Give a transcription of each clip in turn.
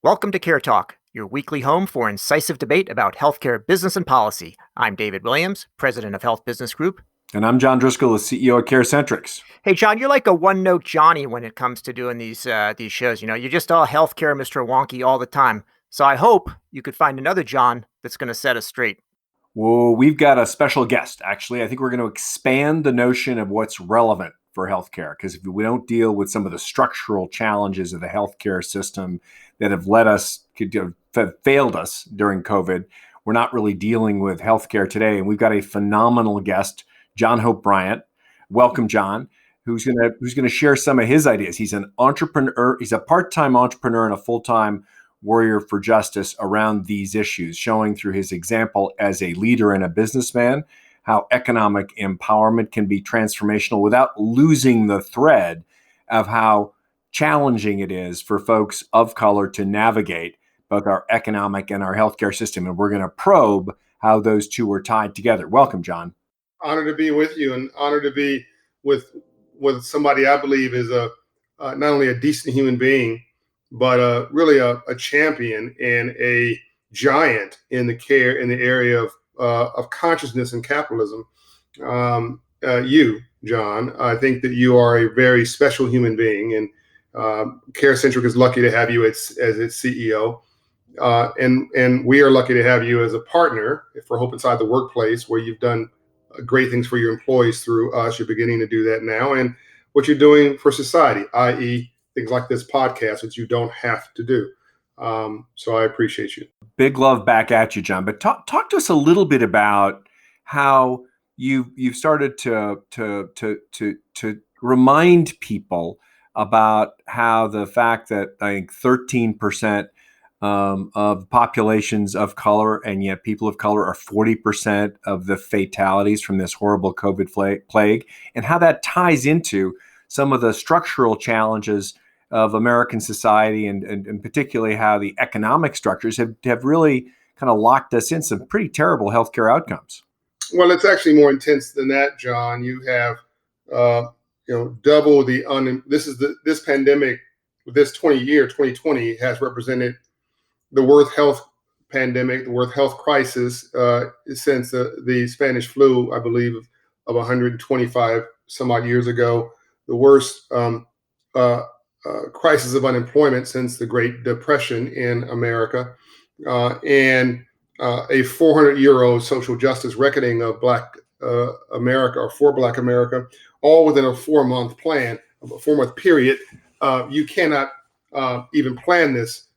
Welcome to CareTalk, your weekly home for incisive debate about healthcare business and policy. I'm David Williams, president of Health Business Group. And I'm John Driscoll, the CEO at CareCentrix. Hey, John, you're like a one-note Johnny when it comes to doing these shows. You know, you're just all healthcare Mr. Wonky all the time. So I hope you could find another John that's going to set us straight. Well, we've got a special guest, actually. I think we're going to expand the notion of what's relevant for healthcare, because if we don't deal with some of the structural challenges of the healthcare system that have failed us during COVID, we're not really dealing with healthcare today. And we've got a phenomenal guest, John Hope Bryant. Welcome, John, who's going to share some of his ideas. He's an entrepreneur. He's a part-time entrepreneur and a full-time warrior for justice around these issues, showing through his example as a leader and a businessman how economic empowerment can be transformational without losing the thread of how challenging it is for folks of color to navigate both our economic and our healthcare system. And we're going to probe how those two are tied together. Welcome, John. Honored to be with you, and honored to be with somebody I believe is not only a decent human being, but really a champion and a giant in the area of consciousness and capitalism. You, John, I think that you are a very special human being, and CareCentrix is lucky to have you as its CEO. And we are lucky to have you as a partner for Hope Inside the Workplace, where you've done great things for your employees through us. You're beginning to do that now. And what you're doing for society, i.e. things like this podcast, which you don't have to do. So I appreciate you. Big love back at you, John. But talk to us a little bit about how you've started to remind people about how the fact that I think 13% of populations of color, and yet people of color are 40% of the fatalities from this horrible COVID plague, and how that ties into some of the structural challenges of American society, and particularly how the economic structures have really kind of locked us in some pretty terrible healthcare outcomes. Well, it's actually more intense than that, John. You have double this pandemic, this 2020 has represented the worst health pandemic, the worst health crisis since the Spanish flu, I believe, of 125 some odd years ago, the worst crisis of unemployment since the Great Depression in America, and a 400-year-old social justice reckoning of Black America, or for Black America, all within a 4-month plan, a 4-month period. You cannot even plan this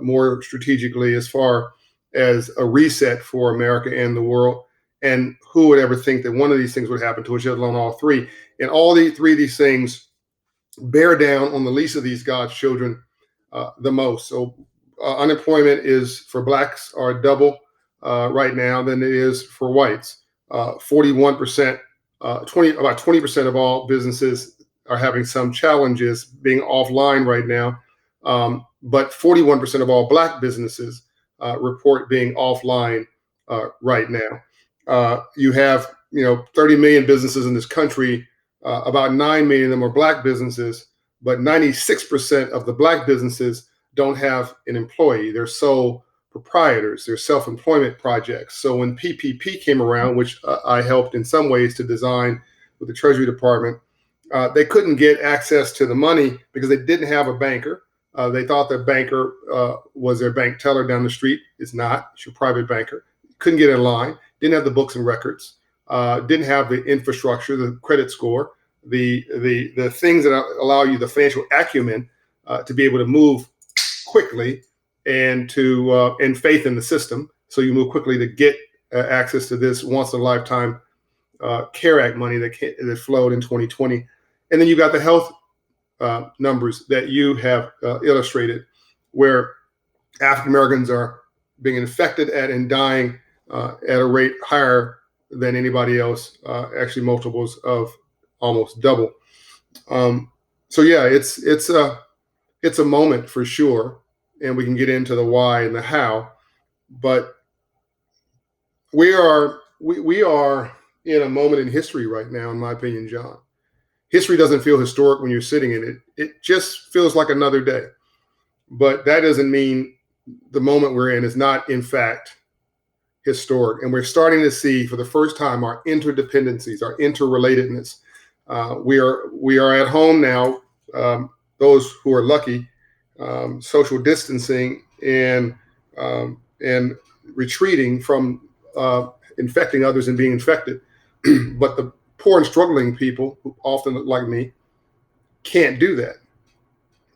more strategically as far as a reset for America and the world. And who would ever think that one of these things would happen to us, let alone all three? And all three of these things bear down on the least of these God's children the most. So unemployment is for Blacks are double right now than it is for whites. 41%, about 20% of all businesses are having some challenges being offline right now. But 41% of all Black businesses report being offline right now. You have 30 million businesses in this country. About 9 million of them are Black businesses, but 96% of the Black businesses don't have an employee. They're sole proprietors. They're self-employment projects. So when PPP came around, which I helped in some ways to design with the Treasury Department, they couldn't get access to the money because they didn't have a banker. They thought their banker was their bank teller down the street. It's not. It's your private banker. Couldn't get in line. Didn't have the books and records. Didn't have the infrastructure, the credit score, the things that allow you the financial acumen to be able to move quickly and faith in the system. So you move quickly to get access to this once in a lifetime CARE Act money that flowed in 2020. And then you got the health numbers that you have illustrated, where African Americans are being infected and dying at a rate higher than anybody else, actually multiples of almost double. So yeah, it's a moment for sure, and we can get into the why and the how. But we are in a moment in history right now, in my opinion, John. History doesn't feel historic when you're sitting in it. It just feels like another day. but that doesn't mean the moment we're in is not, in fact, historic. And we're starting to see for the first time our interdependencies, our interrelatedness. We are at home now, those who are lucky, social distancing and retreating from infecting others and being infected. But the poor and struggling people, who often like me, can't do that.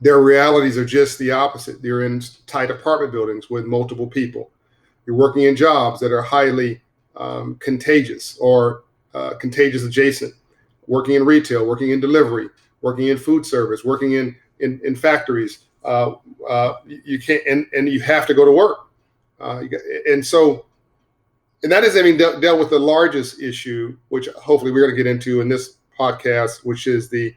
Their realities are just the opposite. They're in tight apartment buildings with multiple people. You're working in jobs that are highly contagious or contagious adjacent, working in retail, working in delivery, working in food service, working in factories. You can't, and you have to go to work. And so, and that is, I mean, dealt with the largest issue, which hopefully we're going to get into in this podcast, which is the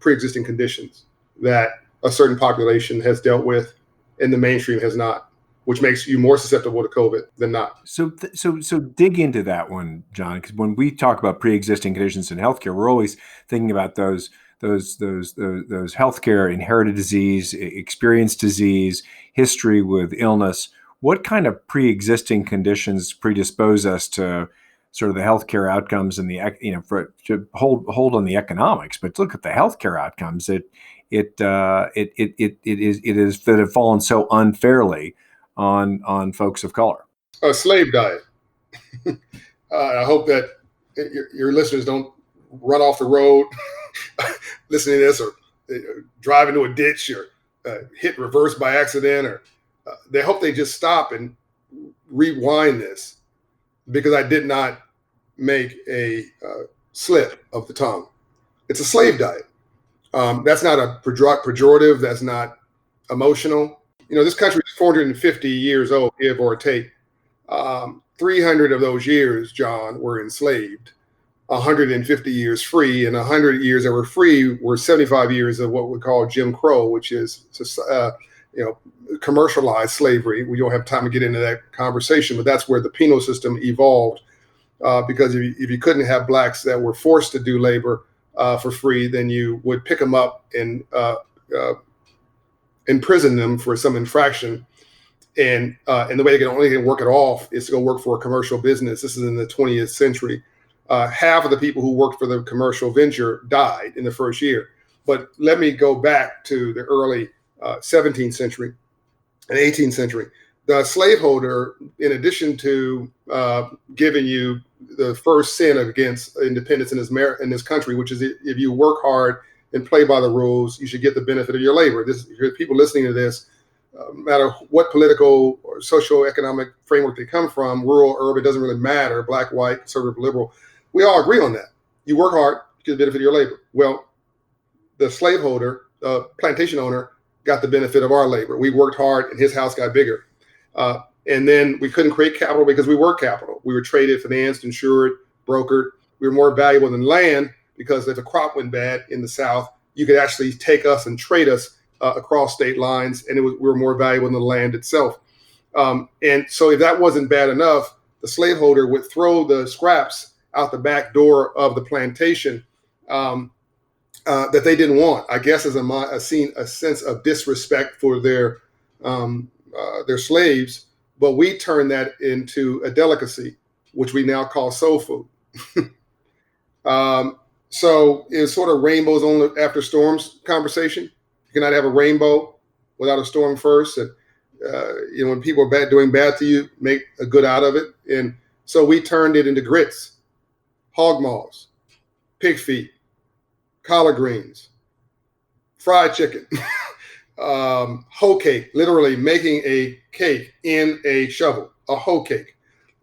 pre-existing conditions that a certain population has dealt with and the mainstream has not, which makes you more susceptible to COVID than not. So dig into that one, John, because when we talk about pre-existing conditions in healthcare, we're always thinking about those healthcare inherited disease, experienced disease, history with illness. What kind of pre-existing conditions predispose us to sort of the healthcare outcomes and to hold on the economics, but look at the healthcare outcomes. It is that have fallen so unfairly on folks of color. A slave diet. I hope that your listeners don't run off the road listening to this, or drive into a ditch, or hit reverse by accident, or they hope they just stop and rewind this, because I did not make a slip of the tongue. It's a slave diet. That's not a pejorative. That's not emotional. You know, this country is 450 years old, give or take. 300 of those years, John, were enslaved. 150 years free, and 100 years that were free were 75 years of what we call Jim Crow, which is commercialized slavery. We don't have time to get into that conversation, but that's where the penal system evolved. Because if you couldn't have blacks that were forced to do labor for free, then you would pick them up and imprison them for some infraction. And the way they can only work it off is to go work for a commercial business. This is in the 20th century. Half of the people who worked for the commercial venture died in the first year. But let me go back to the early 17th century and 18th century. The slaveholder, in addition to giving you the first sin against independence in this country, which is if you work hard and play by the rules, you should get the benefit of your labor. People listening to this, no matter what political or socioeconomic framework they come from, rural, urban, doesn't really matter, black, white, conservative, liberal, we all agree on that. You work hard, you get the benefit of your labor. Well, the slaveholder, plantation owner, got the benefit of our labor. We worked hard and his house got bigger. And then we couldn't create capital because we were capital. We were traded, financed, insured, brokered. We were more valuable than land, because if a crop went bad in the South, you could actually take us and trade us across state lines, and we were more valuable than the land itself. And so if that wasn't bad enough, the slaveholder would throw the scraps out the back door of the plantation that they didn't want, I guess, as a sense of disrespect for their slaves. But we turned that into a delicacy, which we now call soul food. So it's sort of rainbows only after storms conversation. You cannot have a rainbow without a storm first. And when people are doing bad to you, make a good out of it. And so we turned it into grits, hog maws, pig feet, collard greens, fried chicken, hoe cake, literally making a cake in a shovel, a hoe cake.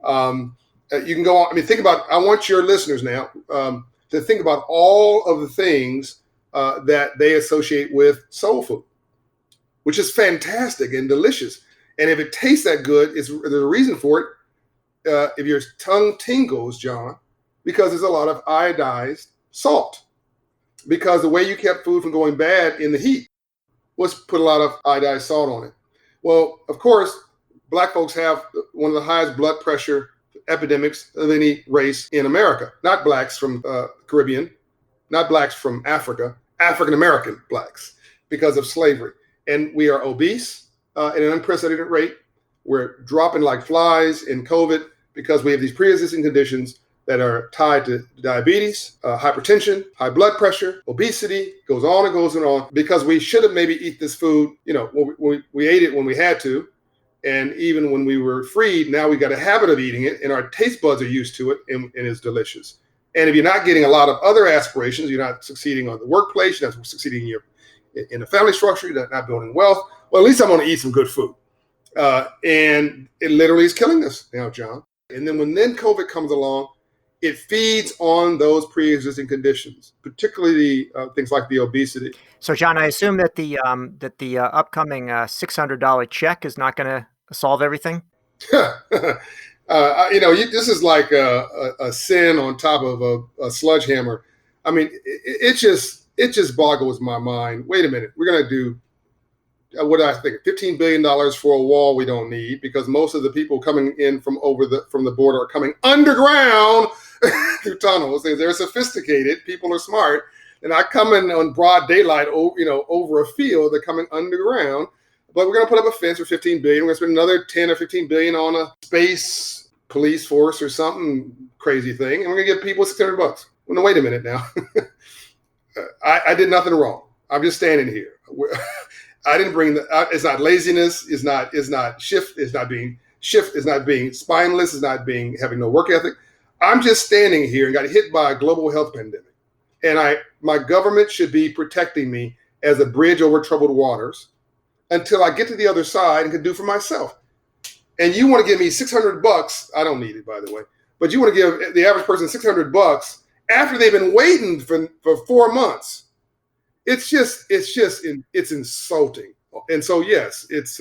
You can go on. I mean, think about, I want your listeners now to think about all of the things that they associate with soul food, which is fantastic and delicious. And if it tastes that good, there's a reason for it. If your tongue tingles, John, because there's a lot of iodized salt. Because the way you kept food from going bad in the heat was put a lot of iodized salt on it. Well, of course, black folks have one of the highest blood pressure epidemics of any race in America. Not blacks from Caribbean, not blacks from Africa, African-American blacks, because of slavery. and we are obese at an unprecedented rate. We're dropping like flies in COVID because we have these pre-existing conditions that are tied to diabetes, hypertension, high blood pressure, obesity, goes on and goes on, because we should have maybe eat this food, we ate it when we had to. And even when we were freed, now we got a habit of eating it and our taste buds are used to it, and it's delicious. And if you're not getting a lot of other aspirations, you're not succeeding on the workplace, you're not succeeding in the family structure, you're not building wealth, well, at least I'm going to eat some good food. And it literally is killing us now, John. And then when COVID comes along, it feeds on those pre-existing conditions, particularly things like the obesity. So, John, I assume that the upcoming $600 check is not going to solve everything. This is like a sin on top of a sledgehammer. I mean, it just boggles my mind. Wait a minute, we're going to do what do I think? $15 billion for a wall we don't need, because most of the people coming in from the border are coming underground through tunnels. They're sophisticated. People are smart. They're not coming on broad daylight, over a field. They're coming underground. But we're going to put up a fence for $15 billion. We're going to spend another 10 or 15 billion on a space police force or something crazy thing, and we're going to give people $600. Well, no, wait a minute now. I did nothing wrong. I'm just standing here. I didn't bring it's not laziness. It's not shift. It's not being spineless. It's not having no work ethic. I'm just standing here and got hit by a global health pandemic, and my government should be protecting me as a bridge over troubled waters until I get to the other side and can do for myself. And you want to give me $600? I don't need it, by the way. But you want to give the average person $600 after they've been waiting for 4 months? It's insulting. And so, yes, it's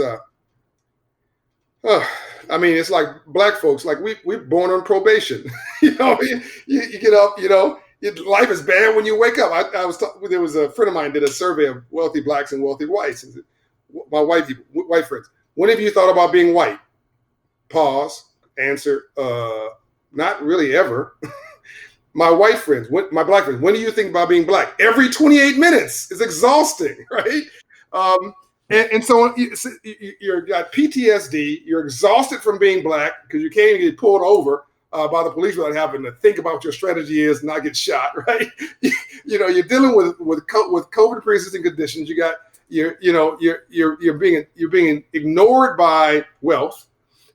it's like black folks, like we're born on probation. you get up, life is bad when you wake up. There was a friend of mine did a survey of wealthy blacks and wealthy whites. And my white friends, when have you thought about being white? Pause. Answer, not really ever. My white friends, my black friends, when do you think about being black? Every 28 minutes. It's exhausting, right? And so you've got PTSD. You're exhausted from being black because you can't even get pulled over by the police without having to think about what your strategy is and not get shot, right? You're dealing with COVID pre-existing conditions. You're being ignored by wealth.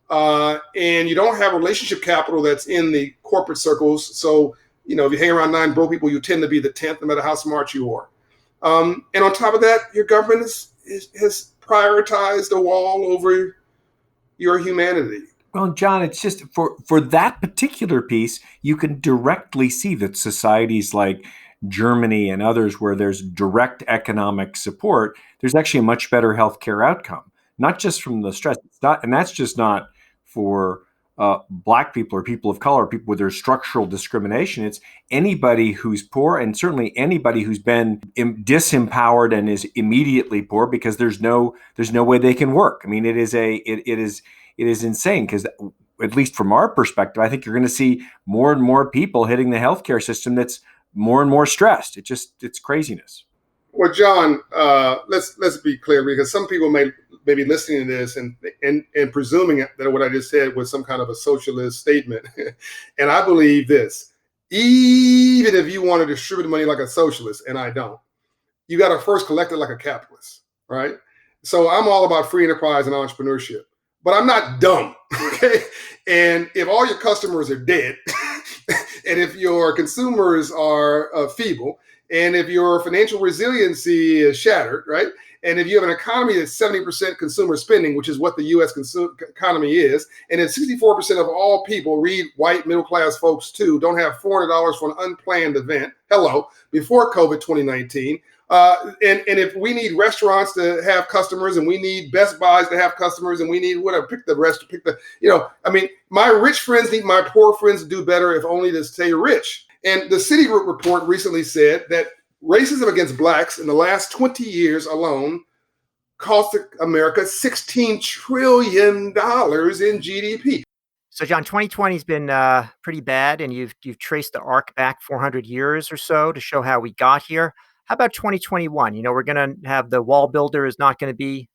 And you don't have relationship capital that's in the corporate circles. So, if you hang around 9 broke people, you tend to be the 10th, no matter how smart you are. And on top of that, your government has prioritized a wall over your humanity. Well, John, it's just for that particular piece, you can directly see that societies like Germany and others, where there's direct economic support, there's actually a much better healthcare outcome, not just from the stress. And that's just not for Black people or people of color, people with their structural discrimination. It's anybody who's poor, and certainly anybody who's been disempowered and is immediately poor because there's no way they can work. I mean, it is insane, because at least from our perspective, I think you're going to see more and more people hitting the healthcare system that's more and more stressed. It's craziness. Well, John, let's be clear, because some people may be listening to this and presuming that what I just said was some kind of a socialist statement. And I believe this: even if you want to distribute money like a socialist, and I don't, you got to first collect it like a capitalist, right? So I'm all about free enterprise and entrepreneurship, but I'm not dumb, okay? And if all your customers are dead, and if your consumers are feeble, and if your financial resiliency is shattered, right? And if you have an economy that's 70% consumer spending, which is what the U.S. economy is, and then 64% of all people, read white middle-class folks too, don't have $400 for an unplanned event, before COVID 2019. And if we need restaurants to have customers, and we need Best Buys to have customers, and we need whatever, my rich friends need my poor friends to do better, if only to stay rich. And the Citigroup report recently said that racism against blacks in the last 20 years alone cost America $16 trillion in GDP. So, John, 2020 has been pretty bad, and you've traced the arc back 400 years or so to show how we got here. How about 2021? We're going to have the wall builder is not going to be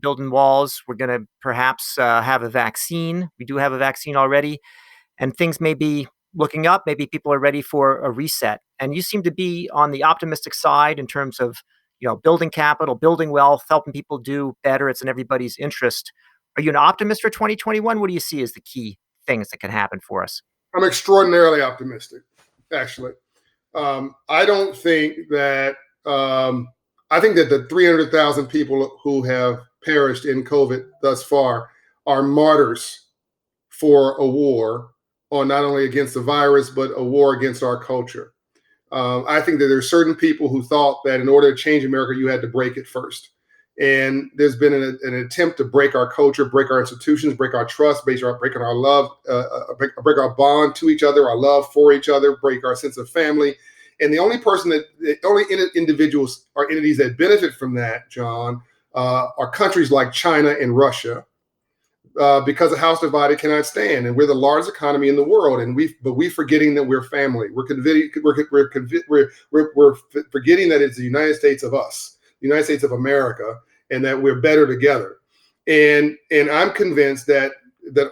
building walls. We're going to perhaps have a vaccine. We do have a vaccine already, and things may be looking up. Maybe people are ready for a reset. And you seem to be on the optimistic side in terms of, building capital, building wealth, helping people do better. It's in everybody's interest. Are you an optimist for 2021? What do you see as the key things that can happen for us? I'm extraordinarily optimistic, actually. I don't think that, I think that the 300,000 people who have perished in COVID thus far are martyrs for a war on not only against the virus, but a war against our culture. I think that there are certain people who thought that in order to change America, you had to break it first. And there's been an attempt to break our culture, break our institutions, break our trust, break our love, break our bond to each other, our love for each other, break our sense of family. And the only individuals or entities that benefit from that, John, are countries like China and Russia, because a house divided cannot stand, and we're the largest economy in the world, and we're forgetting that we're family. We're forgetting that it's the United States of us, the United States of America, and that we're better together. And I'm convinced that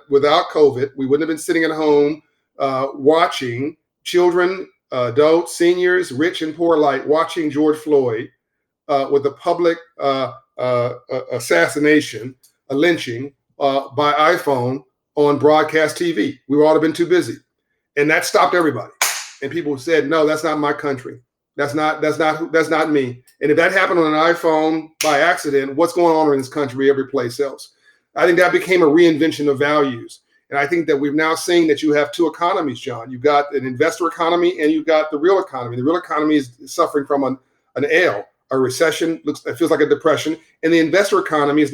without COVID, we wouldn't have been sitting at home watching children, adults, seniors, rich and poor alike, watching George Floyd with a public assassination, a lynching by iPhone on broadcast TV. We would all have been too busy, and that stopped everybody. And people said, "No, that's not my country. That's not me." And if that happened on an iPhone by accident, what's going on in this country every place else? I think that became a reinvention of values. And I think that we've now seen that you have two economies, John. You've got an investor economy and you've got the real economy. The real economy is suffering from an ail, a recession. It feels like a depression. And the investor economy has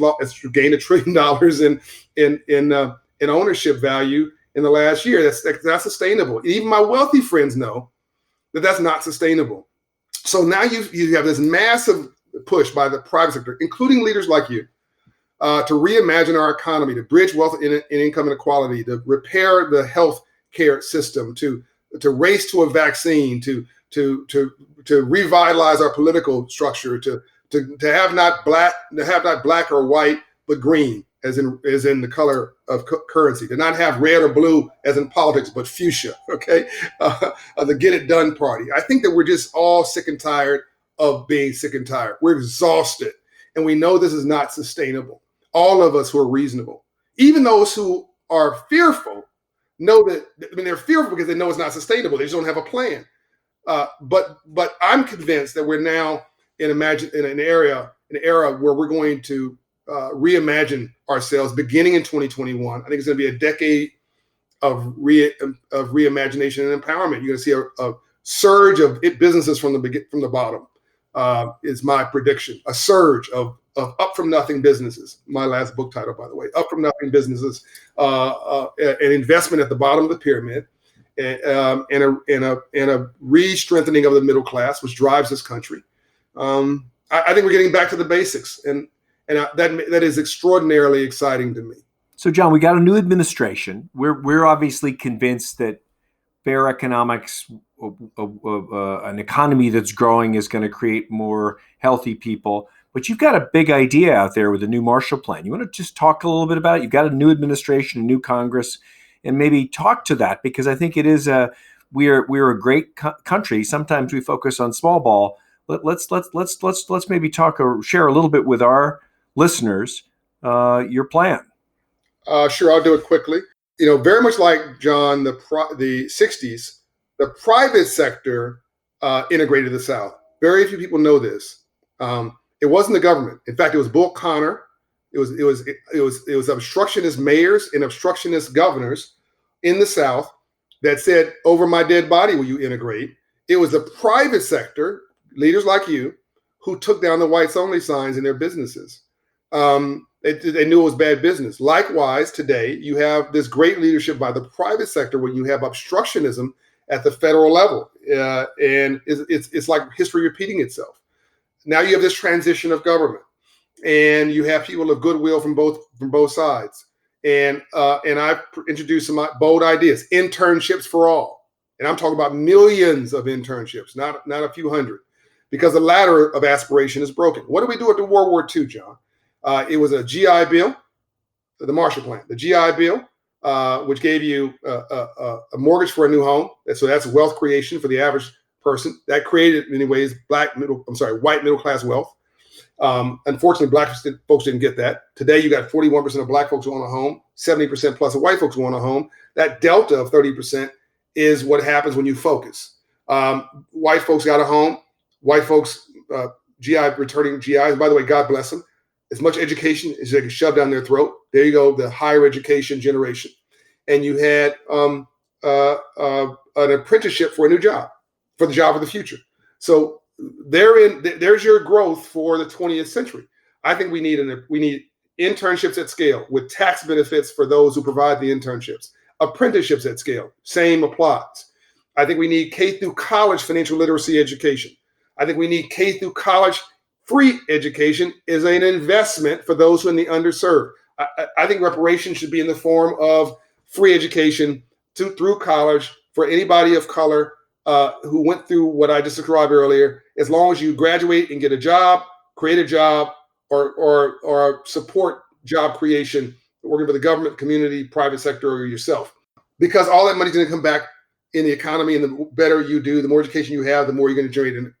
gained $1 trillion in ownership value in the last year. That's not sustainable. Even my wealthy friends know that that's not sustainable. So now you have this massive push by the private sector, including leaders like you, to reimagine our economy, to bridge wealth and income inequality, to repair the health care system, to race to a vaccine, to revitalize our political structure, to have not black or white, but green, as in the color of currency, to not have red or blue as in politics, but fuchsia, okay? The get it done party. I think that we're just all sick and tired of being sick and tired. We're exhausted, and we know this is not sustainable. All of us who are reasonable, even those who are fearful, know that, they're fearful because they know it's not sustainable. They just don't have a plan. But I'm convinced that we're now in an era where we're going to reimagine ourselves beginning in 2021. I think it's going to be a decade of reimagination and empowerment. You're going to see a surge of businesses from the bottom. Is my prediction. A surge of up from nothing businesses. My last book title, by the way, Up from Nothing Businesses, an investment at the bottom of the pyramid, and a re-strengthening of the middle class, which drives this country. I think we're getting back to the basics, and that is extraordinarily exciting to me. So, John, we got a new administration. We're obviously convinced that fair economics, an economy that's growing, is going to create more healthy people. But you've got a big idea out there with the new Marshall Plan. You want to just talk a little bit about it? You've got a new administration, a new Congress, and maybe talk to that, because I think it is we're a great country. Sometimes we focus on small ball. Let's maybe talk or share a little bit with our listeners your plan. Sure, I'll do it quickly. Very much like John, the 60s, the private sector integrated the South. Very few people know this. It wasn't the government. In fact, it was Bull Connor. It was obstructionist mayors and obstructionist governors in the South that said, "Over my dead body, will you integrate?" It was the private sector, leaders like you, who took down the whites only signs in their businesses. They knew it was bad business. Likewise, today, you have this great leadership by the private sector when you have obstructionism at the federal level. And it's like history repeating itself. Now you have this transition of government, and you have people of goodwill from both sides. And I've introduced some bold ideas: internships for all. And I'm talking about millions of internships, not a few hundred, because the ladder of aspiration is broken. What did we do after World War II, John? It was a GI Bill, the Marshall Plan, the GI Bill, which gave you a mortgage for a new home. So that's wealth creation for the average person. That created, in many ways, white middle class wealth. Unfortunately, black folks didn't get that. Today, you got 41% of black folks who own a home, 70% plus of white folks who own a home. That delta of 30% is what happens when you focus. White folks got a home. White folks, returning GIs, by the way, God bless them. As much education as they can shove down their throat. There you go, the higher education generation. And you had an apprenticeship for a new job, for the job of the future. So there's your growth for the 20th century. I think we need internships at scale with tax benefits for those who provide the internships. Apprenticeships at scale, same applies. I think we need K through college financial literacy education. I think we need K through college free education as an investment for those who are in the underserved. I think reparations should be in the form of free education through college for anybody of color who went through what I just described earlier, as long as you graduate and get a job, create a job, or support job creation, working for the government, community, private sector, or yourself. Because all that money is going to come back in the economy, and the better you do, the more education you have, the more you're going to generate in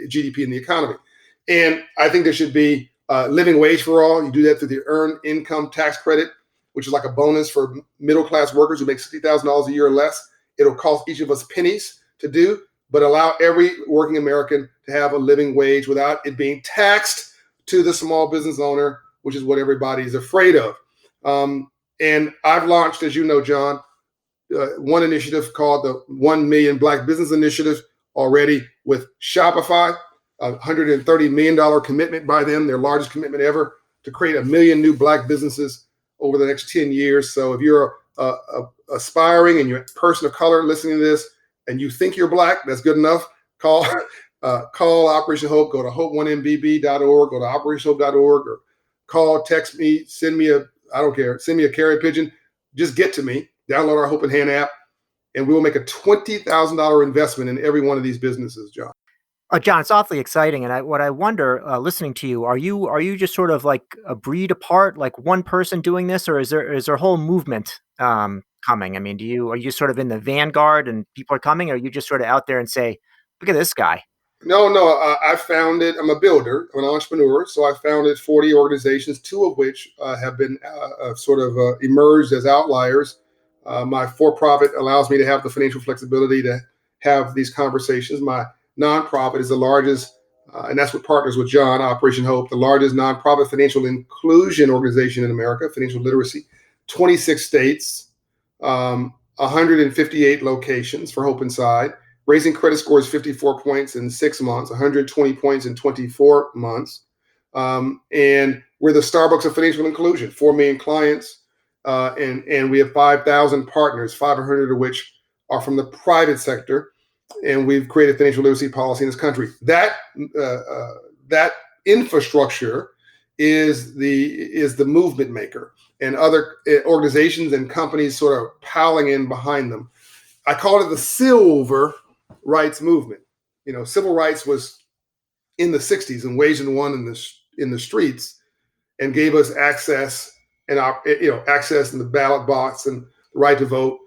GDP in the economy. And I think there should be living wage for all. You do that through the earned income tax credit, which is like a bonus for middle class workers who make $60,000 a year or less. It'll cost each of us pennies to do, but allow every working American to have a living wage without it being taxed to the small business owner, which is what everybody's afraid of. And I've launched, as you know, John, one initiative called the 1 Million Black Business Initiative already with Shopify, $130 million commitment by them, their largest commitment ever, to create 1 million new Black businesses over the next 10 years. So if you're aspiring and you're a person of color listening to this and you think you're Black, that's good enough. Call Operation Hope, go to hope1mbb.org, go to operationhope.org, or call, text me, send me a carrier pigeon. Just get to me. Download our Hope in Hand app, and we will make a $20,000 investment in every one of these businesses, John. John, it's awfully exciting, and what I wonder, listening to you, are you just sort of like a breed apart, like one person doing this, or is there a whole movement coming? I mean, are you sort of in the vanguard and people are coming, or are you just sort of out there and say, look at this guy? No, I founded, I'm a builder, I'm an entrepreneur. So I founded 40 organizations, 2 of which have been emerged as outliers. My for-profit allows me to have the financial flexibility to have these conversations. My nonprofit is the largest, and that's what partners with John, Operation Hope, the largest nonprofit financial inclusion organization in America, financial literacy, 26 states, 158 locations for Hope Inside. Raising credit scores 54 points in 6 months, 120 points in 24 months. And we're the Starbucks of financial inclusion, 4 million clients. And we have 5,000 partners, 500 of which are from the private sector. And we've created financial literacy policy in this country. That infrastructure is the movement maker, and other organizations and companies sort of piling in behind them. I call it the civil rights movement. Civil rights was in the 60s and waged and won in the streets, and gave us access and access in the ballot box and the right to vote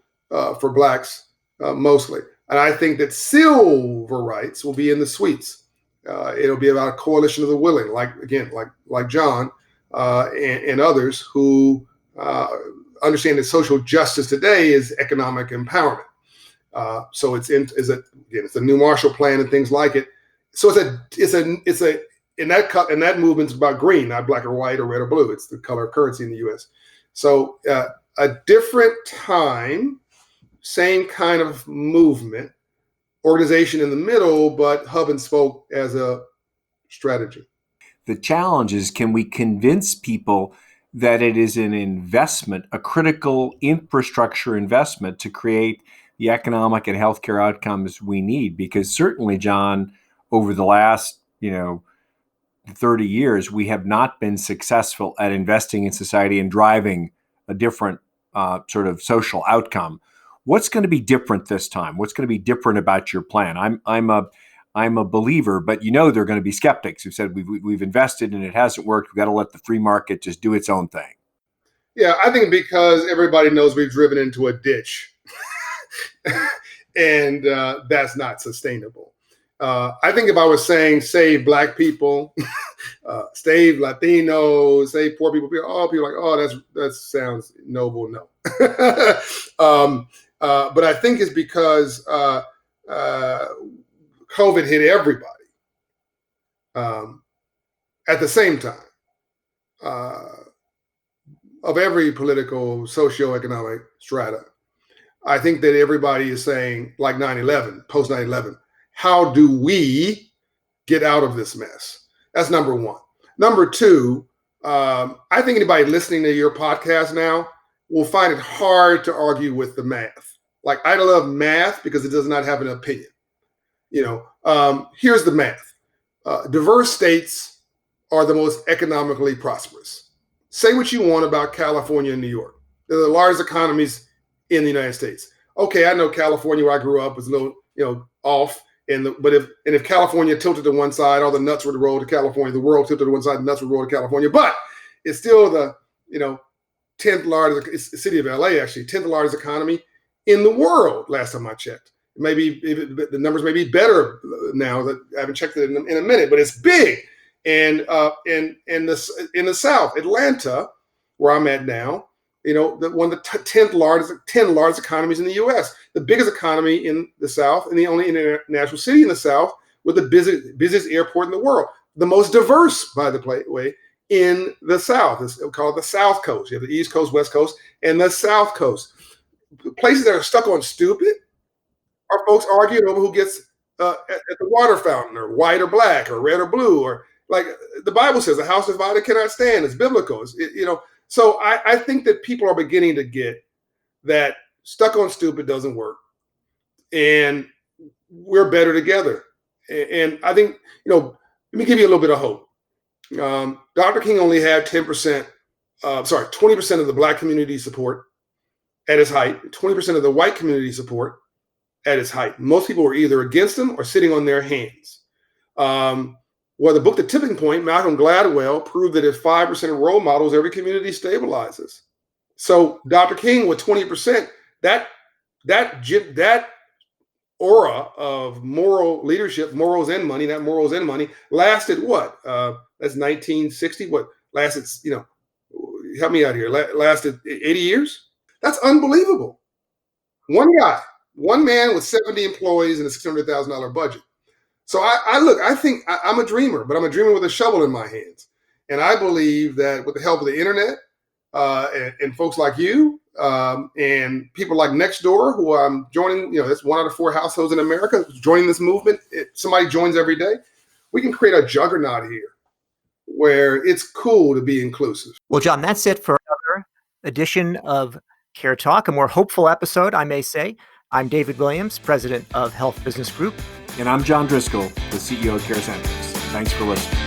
for Blacks mostly. And I think that civil rights will be in the suites. It'll be about a coalition of the willing, like John and others who understand that social justice today is economic empowerment. So it's a new Marshall Plan and things like it. So that movement's about green, not black or white or red or blue. It's the color of currency in the U.S. So a different time, same kind of movement, organization in the middle, but hub and spoke as a strategy. The challenge is, can we convince people that it is an investment, a critical infrastructure investment to create the economic and healthcare outcomes we need? Because certainly, John, over the last 30 years, we have not been successful at investing in society and driving a different sort of social outcome. What's going to be different this time? What's going to be different about your plan? I'm a believer, but there are going to be skeptics who said we've invested and it hasn't worked. We've got to let the free market just do its own thing. Yeah, I think because everybody knows we've driven into a ditch, and that's not sustainable. I think if I was saying save Black people, save Latinos, save poor people, people are like, oh, that sounds noble. No, but I think it's because COVID hit everybody at the same time. Of every political, socioeconomic strata. I think that everybody is saying, like 9/11, post 9/11, how do we get out of this mess? That's number one. Number two, I think anybody listening to your podcast now will find it hard to argue with the math. Like, I love math because it does not have an opinion. Here's the math. Diverse states are the most economically prosperous. Say what you want about California and New York. They're the largest economies in the United States. Okay, I know California, where I grew up, was a little, off. But if California tilted to one side, all the nuts would roll to California. The world tilted to one side, the nuts would roll to California. But it's still the 10th largest city of LA, actually 10th largest economy in the world. Last time I checked, maybe the numbers may be better now. That I haven't checked it in a minute, but it's big. And in the South, Atlanta, where I'm at now, one of the 10 largest economies in the U.S., the biggest economy in the South, and the only international city in the South with the busiest airport in the world, the most diverse, by the way, in the South. It's called the South Coast. You have the East Coast, West Coast, and the South Coast. Places that are stuck on stupid are folks arguing over who gets at the water fountain, or white or black, or red or blue, or like the Bible says, a house divided cannot stand. It's biblical. So I think that people are beginning to get that stuck on stupid doesn't work, and we're better together. And I think, let me give you a little bit of hope. Dr. King only had 20% of the Black community support at his height, 20% of the white community support at his height. Most people were either against him or sitting on their hands. Well, the book, The Tipping Point, Malcolm Gladwell proved that if 5% of role models, every community stabilizes. So Dr. King with 20%, that aura of moral leadership, morals and money, lasted what? That's 1960. What lasted, help me out here, lasted 80 years? That's unbelievable. One man with 70 employees and a $600,000 budget. So I think I'm a dreamer, but I'm a dreamer with a shovel in my hands. And I believe that with the help of the internet and folks like you and people like Nextdoor, who I'm joining, that's 1 out of 4 households in America joining this movement. Somebody joins every day. We can create a juggernaut here where it's cool to be inclusive. Well, John, that's it for another edition of CareTalk, a more hopeful episode, I may say. I'm David Williams, president of Health Business Group. And I'm John Driscoll, the CEO of CareTalk. Thanks for listening.